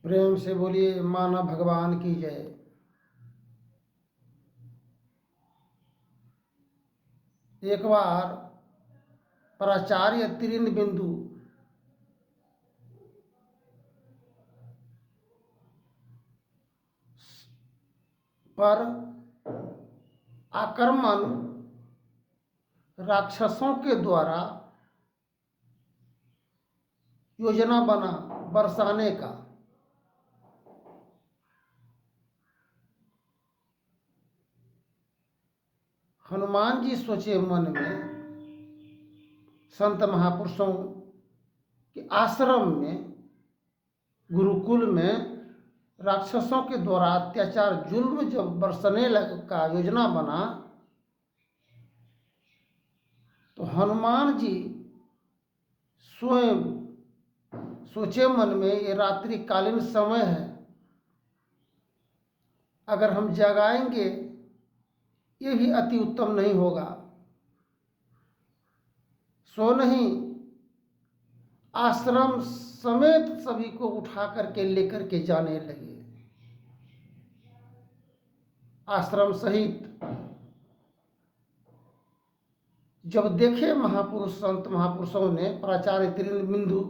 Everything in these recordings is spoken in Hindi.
प्रेम से बोलिए माना भगवान की जय। एक बार प्राचार्य तीन बिंदु पर आक्रमण राक्षसों के द्वारा योजना बना बरसाने का। हनुमान जी सोचे मन में, संत महापुरुषों के आश्रम में, गुरुकुल में राक्षसों के द्वारा अत्याचार जुल्म जब बरसने का योजना बना, तो हनुमान जी स्वयं सोचे मन में, ये रात्रिकालीन समय है, अगर हम जगाएंगे ये भी अति उत्तम नहीं होगा। सो नहीं, आश्रम समेत सभी को उठा करके लेकर के जाने लगे। आश्रम सहित जब देखे महापुरुष, संत महापुरुषों ने, प्राचार्य तीन बिंदु,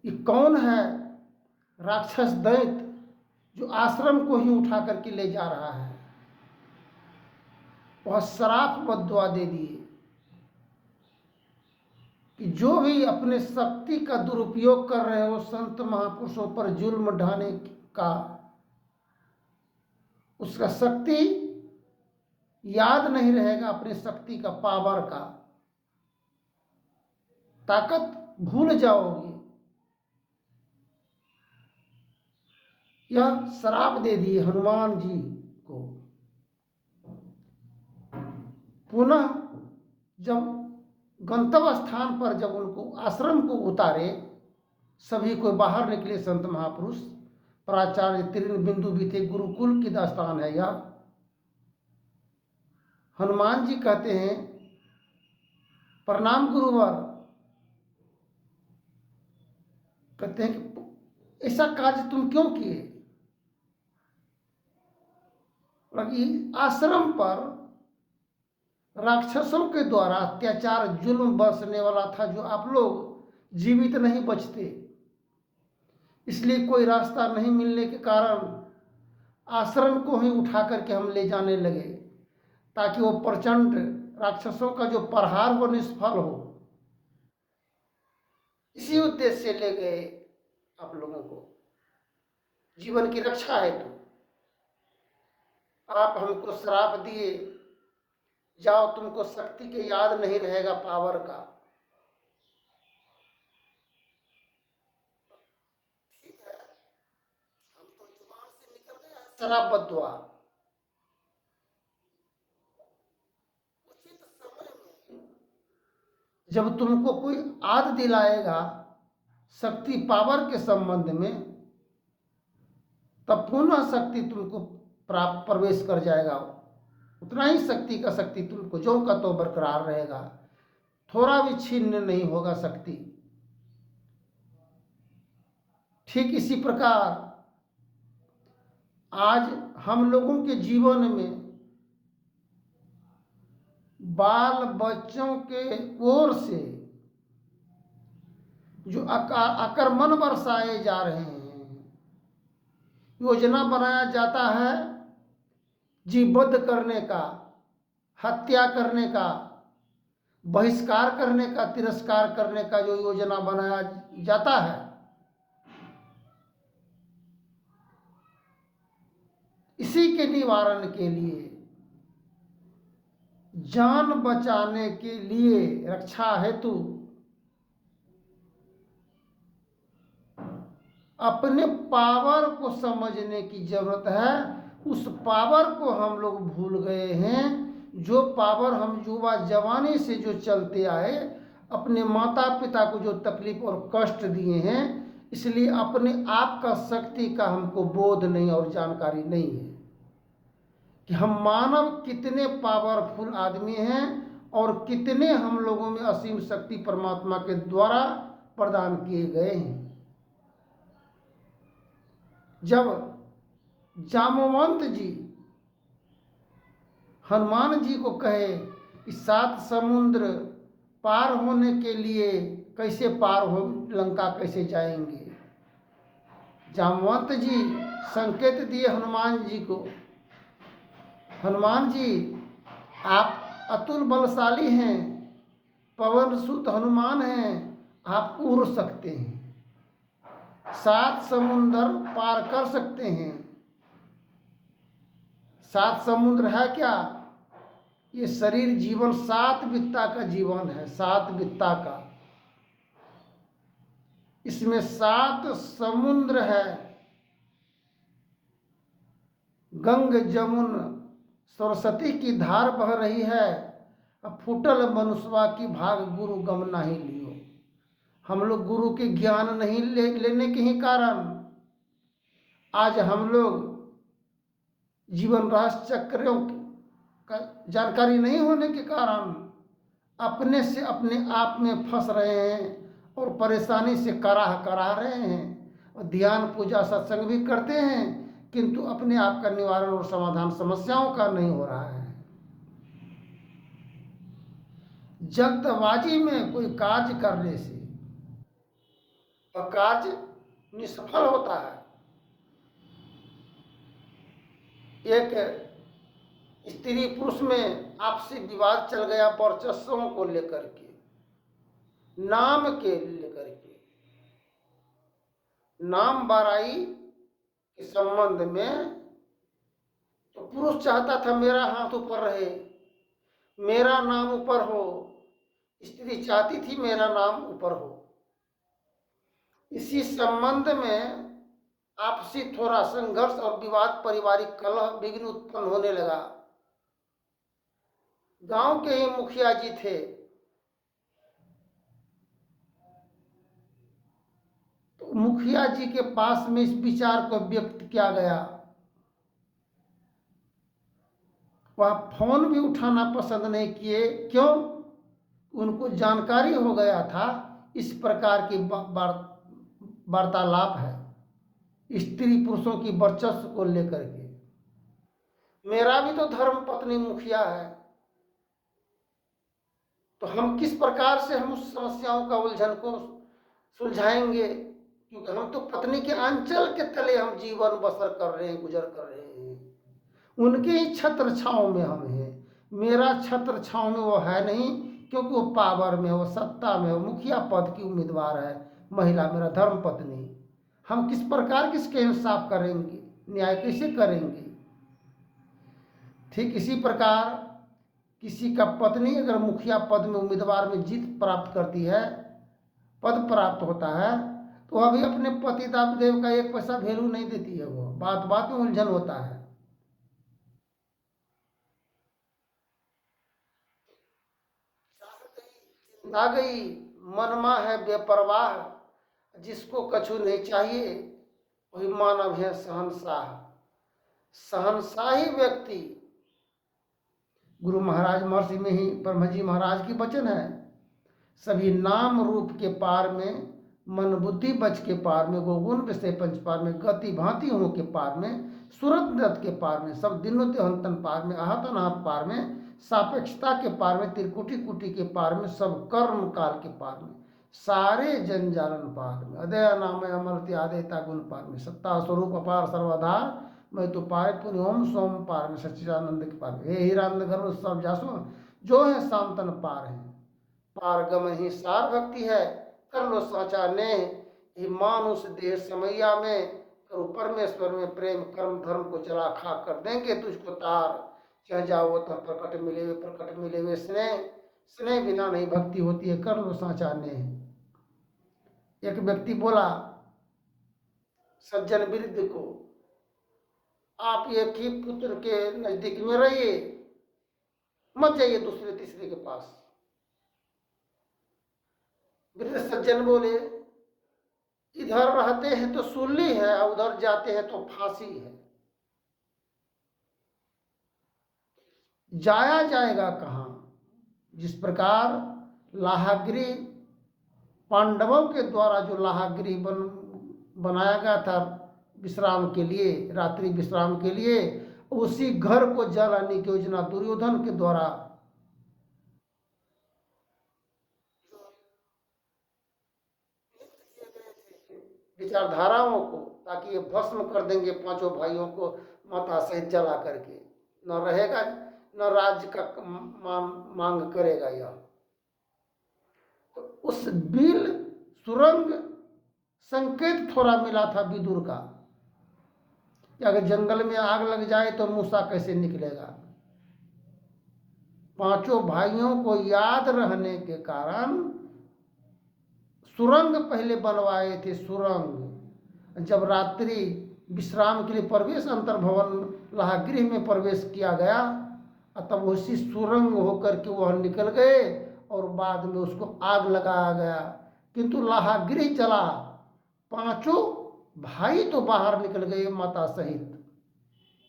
ये कौन है राक्षस दैत्य जो आश्रम को ही उठा करके ले जा रहा है, वह श्राप बद्दुआ दे दिए कि जो भी अपने शक्ति का दुरुपयोग कर रहे हो संत महापुरुषों पर जुल्म ढाने का, उसका शक्ति याद नहीं रहेगा, अपनी शक्ति का, पावर का, ताकत भूल जाओगे। यह श्राप दे दिए हनुमान जी को। पुनः जब गंतव्य स्थान पर जब उनको आश्रम को उतारे, सभी को बाहर निकले संत महापुरुष, प्राचार्य तीन बिंदु भी थे। गुरुकुल की दास्तान है यह। हनुमान जी कहते हैं, प्रणाम गुरुवर। कहते हैं कि ऐसा कार्य तुम क्यों किए? आश्रम पर राक्षसों के द्वारा अत्याचार जुल्म बरसने वाला था, जो आप लोग जीवित नहीं बचते, इसलिए कोई रास्ता नहीं मिलने के कारण आश्रम को ही उठा करके हम ले जाने लगे, ताकि वो प्रचंड राक्षसों का जो प्रहार वो निष्फल हो। इसी उद्देश्य से ले गए आप लोगों को, जीवन की रक्षा हेतु। आप हमको श्राप दिए, जाओ, तुमको शक्ति के याद नहीं रहेगा, पावर का। ठीक है, हम तो जुबान से निकल गया श्राप बद्दुआ। उचित समय में जब तुमको कोई याद दिलाएगा शक्ति, पावर के संबंध में, तब पुनः शक्ति तुमको प्राप्त प्रवेश कर जाएगा। उतना ही शक्ति का शक्ति तुमको जो का तो बरकरार रहेगा, थोड़ा भी छीन नहीं होगा शक्ति। ठीक इसी प्रकार आज हम लोगों के जीवन में बाल बच्चों के ओर से जो आक्रमण बरसाए जा रहे हैं, योजना बनाया जाता है जीवबद्ध करने का, हत्या करने का, बहिष्कार करने का, तिरस्कार करने का, जो योजना बनाया जाता है, इसी के निवारण के लिए, जान बचाने के लिए, रक्षा हेतु अपने पावर को समझने की जरूरत है। उस पावर को हम लोग भूल गए हैं, जो पावर हम युवा जवानी से जो चलते आए, अपने माता पिता को जो तकलीफ और कष्ट दिए हैं, इसलिए अपने आप का शक्ति का हमको बोध नहीं और जानकारी नहीं है कि हम मानव कितने पावरफुल आदमी हैं और कितने हम लोगों में असीम शक्ति परमात्मा के द्वारा प्रदान किए गए हैं। जब जामवंत जी हनुमान जी को कहे कि 7 समुद्र पार होने के लिए कैसे पार हो, लंका कैसे जाएंगे, जामवंत जी संकेत दिए हनुमान जी को, हनुमान जी आप अतुल बलशाली हैं, पवन सुत हनुमान हैं, आप उड़ सकते हैं, 7 समुद्र पार कर सकते हैं। 7 समुद्र है क्या? ये शरीर जीवन 7 वित्ता का जीवन है, 7 वित्ता का, इसमें 7 समुद्र है, गंग जमुन सरस्वती की धार बह रही है, अब फूटल मनुष्वा की भाग गुरु गम नहीं लियो। हम लोग गुरु के ज्ञान नहीं लेने के ही कारण आज हम लोग जीवन राशि चक्रों का जानकारी नहीं होने के कारण अपने से अपने आप में फंस रहे हैं और परेशानी से कराह करा रहे हैं, और ध्यान पूजा सत्संग भी करते हैं किंतु अपने आप का निवारण और समाधान समस्याओं का नहीं हो रहा है। जल्दबाजी में कोई कार्य करने से वह कार्य निष्फल होता है। एक स्त्री पुरुष में आपसी विवाद चल गया वर्चस्वों को लेकर के, नाम के लेकर के, नाम बाराई के संबंध में, तो पुरुष चाहता था मेरा हाथ ऊपर रहे, मेरा नाम ऊपर हो, स्त्री चाहती थी मेरा नाम ऊपर हो। इसी संबंध में आपसी थोड़ा संघर्ष और विवाद, पारिवारिक कलह, विघ्न उत्पन्न होने लगा। गांव के ही मुखिया जी थे, तो मुखिया जी के पास में इस विचार को व्यक्त किया गया। वह फोन भी उठाना पसंद नहीं किए, क्यों? उनको जानकारी हो गया था इस प्रकार की वार्तालाप है स्त्री पुरुषों की वर्चस्व को लेकर के। मेरा भी तो धर्म पत्नी मुखिया है, तो हम किस प्रकार से हम उस समस्याओं का उलझन को सुलझाएंगे, क्योंकि हम तो पत्नी के आंचल के तले हम जीवन बसर कर रहे हैं, गुजर कर रहे हैं, उनके ही छत्र छांव में हम हैं। मेरा छत्र छांव में वो है नहीं, क्योंकि वो पावर में, वो सत्ता में, वो मुखिया पद की उम्मीदवार है, महिला मेरा धर्म पत्नी। हम किस प्रकार किसके इंसाफ करेंगे, न्याय कैसे करेंगे? ठीक इसी प्रकार किसी का पत्नी अगर मुखिया पद में उम्मीदवार में जीत प्राप्त करती है, पद प्राप्त होता है, तो अभी अपने पति देव का 1 पैसा वैल्यू नहीं देती है, वो बात बात में उलझन होता है। आ गई मनमा है बेपरवाह, जिसको कछु नहीं चाहिए वही मानव है सहनशाह। सहनशाही व्यक्ति, गुरु महाराज महर्षि में ही ब्रह्म जी महाराज की वचन है, सभी नाम रूप के पार में, मन बुद्धि बच के पार में, गोगुण विषय पंच पार में, गति भांति हो के पार में, सूरत नृत के पार में, सब दिनों हंतन पार में, आहत अनाहत पार में, सापेक्षता के पार में, त्रिकुटी कुटी के पार में, सब कर्म काल के पार में, सारे जंजालन पार में, अदय नाम अमृत आदेता गुण पार में, सत्ता स्वरूप अपार सर्वाधार मैं तो पाए पुण्य ओम सोम पार में, सच्चिदानंद के पार में, हे हीरानंद गर्भ सब जासो जो है शांतन पार है, पारगम ही सार भक्ति है, कर लो साचा ने ही मानुष देह समैया में, करो परमेश्वर में प्रेम, कर्म धर्म को जला खा कर देंगे तुझको तार, चाहे जाओ तो प्रकट मिले हुए स्नेह, स्नेह बिना नहीं भक्ति होती है, कर लो साचा ने। एक व्यक्ति बोला सज्जन वृद्ध को, आप एक ही पुत्र के नजदीक में रहिए, मत जाइए दूसरे तीसरे के पास। वृद्ध सज्जन बोले इधर रहते हैं तो सूली है, उधर जाते हैं तो फांसी है, जाया जाएगा कहाँ? जिस प्रकार लाहागृह पांडवों के द्वारा जो लाहागृह बनाया गया था विश्राम के लिए, रात्रि विश्राम के लिए उसी घर को जलाने की योजना दुर्योधन के द्वारा विचारधाराओं को, ताकि ये भस्म कर देंगे पांचों भाइयों को माता सहित जला करके, न रहेगा न राज्य का मांग करेगा यह। तो उस बिल सुरंग संकेत थोड़ा मिला था विदुर का कि अगर जंगल में आग लग जाए तो मूसा कैसे निकलेगा। पांचों भाइयों को याद रहने के कारण सुरंग पहले बनवाए थे। सुरंग जब रात्रि विश्राम के लिए प्रवेश अंतर्भवन लाहगृह में प्रवेश किया गया, तब उसी सुरंग होकर के वह निकल गए और बाद में उसको आग लगाया गया। किंतु लाहगृह जला, पांचों भाई तो बाहर निकल गए माता सहित।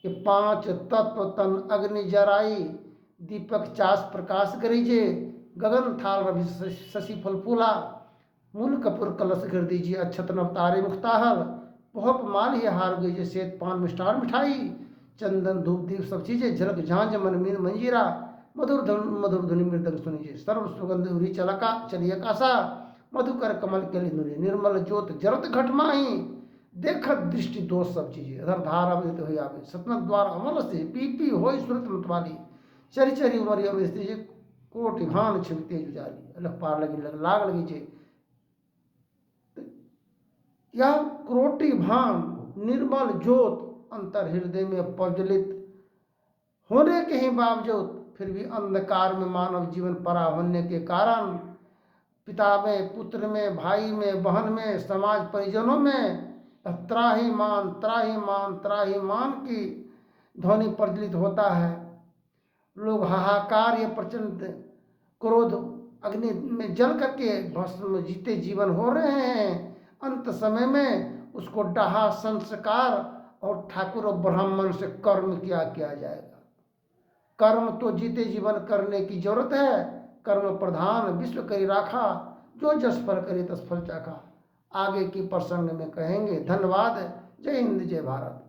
कि पांच तत्व तन अग्नि जराई, दीपक चास प्रकाश करीजे, गगन थाल रवि शशि फल फूला, मूल कपूर कलश कर दीजिए, अक्षत नवतारे मुक्ताहल, पोहप माल ही हार गई जे, श्वेत पान मिष्ठान मिठाई, चंदन धूप दीप सब चीजें, झलक झांझ मन मीन मंजीरा, मधुर धुनि मृदंग सुनीजे, सर्व सुगंध उरी चलका चलिए कासा, मधुकर कमल के लिनुरी, निर्मल ज्योत जरत घट माही, देखत दृष्टि दोष सब चीजें, अधर धार अमृत हो आवे, सतनक द्वार अमल से पी होई सुरत मतवाली, चरी चरी उमरी अमृत जी, कोटि भान छिपते जुजाली, अल्लाह पार लगी लाग लगी जे। यह क्रोटी भान निर्मल ज्योत अंतर हृदय में प्रज्वलित होने के ही बावजूद फिर भी अंधकार में मानव जीवन पड़ा होने के कारण पिता में, पुत्र में, भाई में, बहन में, समाज परिजनों में त्राहिमाम त्राहिमाम त्राहिमाम की ध्वनि प्रज्वलित होता है। लोग हाहाकार या प्रचंड क्रोध अग्नि में जल करके भस्म जीते जीवन हो रहे हैं। अंत समय में उसको डहा संस्कार और ठाकुर और ब्राह्मण से कर्म किया जाएगा। कर्म तो जीते जीवन करने की जरूरत है। कर्म प्रधान विश्व करी राखा, जो जस फल करे तस फल चाखा। आगे की प्रसंग में कहेंगे। धन्यवाद। जय हिंद जय भारत।